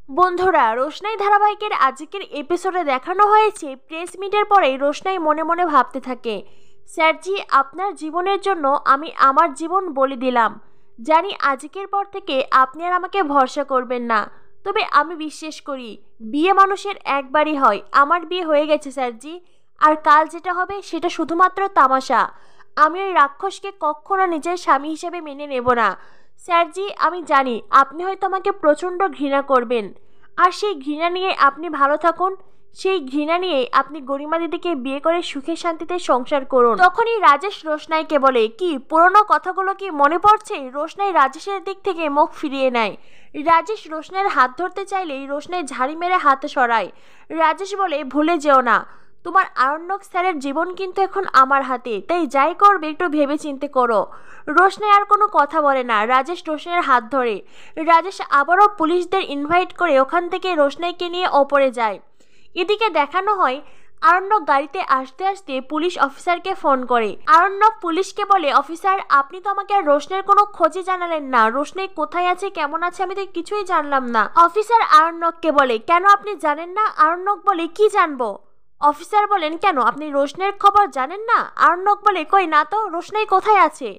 বন্ধুরা, রোশনাই ধারাবাহিকের আজকের এপিসোডে দেখানো হয়েছে প্রেস মিটের পরেই রোশনাই মনে মনে ভাবতে থাকে, স্যারজি আপনার জীবনের জন্য আমি আমার জীবন বলে দিলাম। জানি আজকের পর থেকে আপনি আর আমাকে ভরসা করবেন না, তবে আমি বিশ্বাস করি বিয়ে মানুষের একবারই হয়। আমার বিয়ে হয়ে গেছে স্যারজি, আর কাল যেটা হবে সেটা শুধুমাত্র তামাশা। আমি ওই রাক্ষসকে কখনো নিজের স্বামী হিসেবে মেনে নেব না। স্যারজি আমি জানি আপনি হয়তো আমাকে প্রচণ্ড ঘৃণা করবেন, আর সেই ঘৃণা নিয়ে আপনি ভালো থাকুন। সেই ঘৃণা নিয়ে আপনি গরিমা দিদিকে বিয়ে করে সুখে শান্তিতে সংসার করুন। তখনই রাজেশ রোশনাইকে বলে, কি পুরনো কথাগুলো কি মনে পড়ছে? রোশনাই রাজেশের দিক থেকে মুখ ফিরিয়ে নেয়। রাজেশ রোশনাইয়ের হাত ধরতে চাইলেই রোশনাই ঝাড়ি মেরে হাত সরায়। রাজেশ বলে, ভুলে যেও না তোমার আরণ্যক স্যারের জীবন কিন্তু এখন আমার হাতে, তাই যাই করবে একটু ভেবে চিন্তে করো। রোশনাই আর কোনো কথা বলে না, রাজেশ রোশনাইয়ের হাত ধরে। রাজেশ আবারও পুলিশদের ইনভাইট করে ওখান থেকে রোশনাইকে নিয়ে ওপরে যায়। এদিকে দেখানো হয় আরণ্যক গাড়িতে আসতে আসতে পুলিশ অফিসারকে ফোন করে। আরণ্যক পুলিশকে বলে, অফিসার আপনি তো আমাকে আর রোশনাইয়ের কোনো খোঁজই জানালেন না, রোশনাই কোথায় আছে কেমন আছে আমি তো কিছুই জানলাম না। অফিসার আরণ্যককে বলে, কেন আপনি জানেন না? আরণ্যক বলে, কি জানবো? অফিসার বলেন, কেন আপনি রোশনাইয়ের খবর জানেন না? আরণ্যক বলে, কই না তো, রোশনাই কোথায় আছে?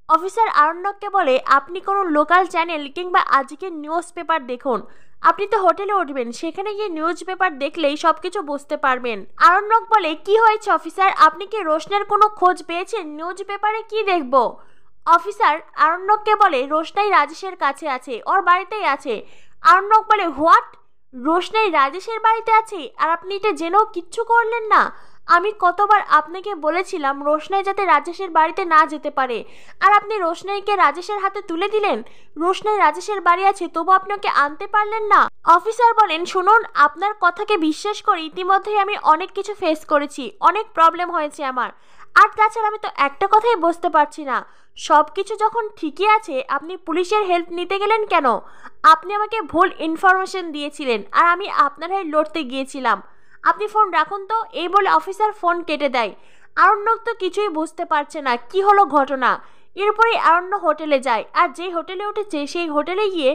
অফিসার আরণ্যককে বলে, আপনি কোনো লোকাল চ্যানেল কিংবা আজকের নিউজ পেপার দেখুন। আপনি তো হোটেলে উঠবেন, সেখানে গিয়ে নিউজ পেপার দেখলেই সবকিছু বুঝতে পারবেন। আরণ্যক বলে, কি হয়েছে অফিসার, আপনি কি রোশনাইয়ের কোনো খোঁজ পেয়েছেন? নিউজ পেপারে কি দেখব? অফিসার আরণ্যককে বলে, রোশনাই রাজেশের কাছে আছে, ওর বাড়িতেই আছে। আরণ্যক বলে, হোয়াট, রোশনাই রাজেশের বাড়িতে আছে আর আপনি এটা জেনেও কিচ্ছু করলেন না? আমি কতবার আপনাকে বলেছিলাম রোশনাই যাতে রাজেশের বাড়িতে না যেতে পারে, আর আপনি রোশনাইকে রাজেশের হাতে তুলে দিলেন। রোশনাই রাজেশের বাড়ি আছে, তবু আপনি ওকে আনতে পারলেন না। অফিসার বলেন, শুনুন আপনার কথাকে বিশ্বাস করে ইতিমধ্যেই আমি অনেক কিছু ফেস করেছি, অনেক প্রবলেম হয়েছে আমার। আর তাছাড়া আমি তো একটা কথাই বুঝতে পারছি না, সব কিছু যখন ঠিকই আছে আপনি পুলিশের হেল্প নিতে গেলেন কেন? আপনি আমাকে ভুল ইনফরমেশন দিয়েছিলেন আর আমি আপনার হয়ে লড়তে গিয়েছিলাম। আপনি ফোন রাখুন তো। এই বলে অফিসার ফোন কেটে দেয়। আরণ্যক তো কিছুই বুঝতে পারছে না কি হলো ঘটনা। এরপরে আরণ্য হোটেলে যায়, আর যেই হোটেলে উঠেছে সেই হোটেলে গিয়ে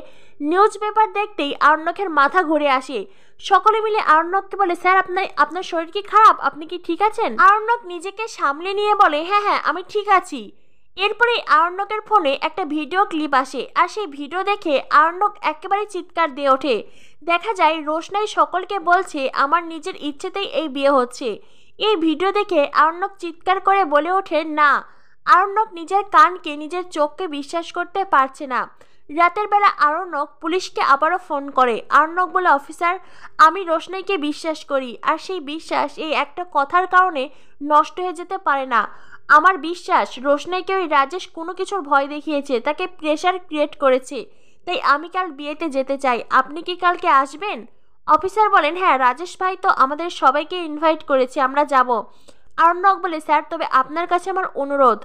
নিউজ পেপার দেখতেই আরণ্যকের মাথা ঘুরে আসে। সকলে মিলে আরণ্যককে বলে, স্যার আপনার শরীর কি খারাপ, আপনি কি ঠিক আছেন? আরণ্যক নিজেকে সামলে নিয়ে বলে, হ্যাঁ হ্যাঁ আমি ঠিক আছি। এরপরে আরণ্যকের ফোনে একটা ভিডিও ক্লিপ আসে, আর সেই ভিডিও দেখে আরণ্যক একেবারে চিৎকার দিয়ে ওঠে। দেখা যায় রোশনাই সকলকে বলছে আমার নিজের ইচ্ছেতেই এই বিয়ে হচ্ছে। এই ভিডিও দেখে আরণ্যক চিৎকার করে বলে ওঠে, না। আরণ্যক নিজের কানকে নিজের চোখকে বিশ্বাস করতে পারছে না। রাতের বেলা আরণ্যক পুলিশকে আবারও ফোন করে। আরণ্যক বলে, অফিসার আমি রোশনাইকে বিশ্বাস করি, আর সেই বিশ্বাস এই একটা কথার কারণে নষ্ট হয়ে যেতে পারে না। আমার বিশ্বাস রোশনাইকে ওই রাজেশ কোনো কিছুর ভয় দেখিয়েছে, তাকে প্রেশার ক্রিয়েট করেছে, তাই আমি কাল বিয়েতে যেতে চাই। আপনি কি কালকে আসবেন? অফিসার বলেন, হ্যাঁ রাজেশ ভাই তো আমাদের সবাইকে ইনভাইট করেছে, আমরা যাব। আরণ্যক বলে, স্যার তবে আপনার কাছে আমার অনুরোধ,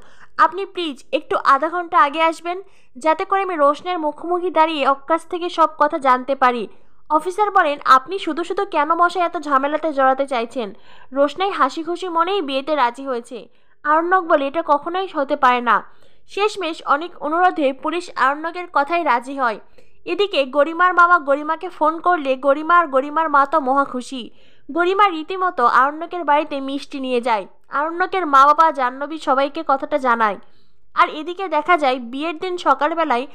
আপনি প্লিজ একটু আধা ঘন্টা আগে আসবেন, যাতে করে আমি রোশনাইয়ের মুখোমুখি দাঁড়িয়ে ওর কাছ থেকে সব কথা জানতে পারি। অফিসার বলেন, আপনি শুধু শুধু কেন মশাই এত ঝামেলাতে জড়াতে চাইছেন? রোশনাই হাসি খুশি মনেই বিয়েতে রাজি হয়েছে। আরণ্যক বলে, এটা কখনোই হতে পারে না। শেষমেশ অনেক অনুরোধে পুলিশ আরণ্যকের কথাই রাজি হয়। এদিকে গরিমার মামা গরিমাকে ফোন করলে গরিমা আর গরিমার মা তো মহা খুশি। গরিমা রীতিমতো আরণ্যকের বাড়িতে মিষ্টি নিয়ে যায়। আরণ্যকের মা বাবা জাহ্নবী সবাইকে কথাটা জানায়। আর এদিকে দেখা যায় বিয়ের দিন সকালবেলায়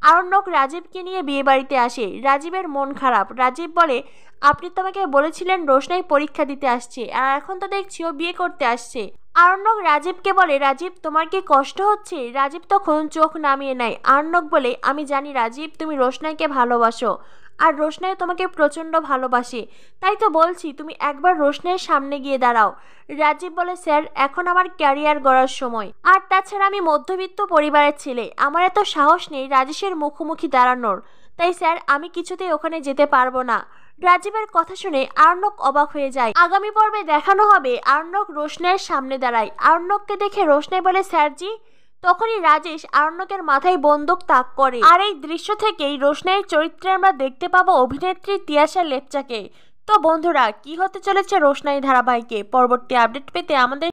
আরণ্যক রাজীবকে নিয়ে বিয়ে বাড়িতে আসে। রাজীবের মন খারাপ। রাজীব বলে, আপনি তো আমাকে বলেছিলেন রোশনাই পরীক্ষা দিতে আসছে, আর এখন তো দেখছি ও বিয়ে করতে আসছে। আরণ্যক রাজীবকে বলে, রাজীব তোমার কি কষ্ট হচ্ছে? রাজীব তখন চোখ নামিয়ে নেয়। আরণ্যক বলে, আমি জানি রাজীব তুমি রোশনাইকে ভালোবাসো, আর রোশনাই তোমাকে প্রচণ্ড ভালোবাসে, তাই তো বলছি তুমি একবার রোশনাইয়ের সামনে গিয়ে দাঁড়াও। রাজীব বলে, স্যার এখন আমার ক্যারিয়ার গড়ার সময়, আর তাছাড়া আমি মধ্যবিত্ত পরিবারের ছেলে, আমার এত সাহস নেই রাজেশের মুখোমুখি দাঁড়ানোর, তাই স্যার আমি কিছুতেই ওখানে যেতে পারবো না। রাজীবের কথা শুনে আরণ্যক অবাক হয়ে যায়। আগামী পর্বে দেখানো হবে আরণ্যক রোশনাইয়ের সামনে দাঁড়ায়। আরণ্যককে দেখে রোশনাই বলে, স্যারজি। তখনই রাজেশ আরণ্যকের মাথায় বন্দুক তাক করে। আর এই দৃশ্য থেকেই রোশনাইয়ের চরিত্রে আমরা দেখতে পাবো অভিনেত্রী তিয়াশা লেপচাকে। তো বন্ধুরা, কি হতে চলেছে রোশনাই ধারাবাহিকে? পরবর্তী আপডেট পেতে আমাদের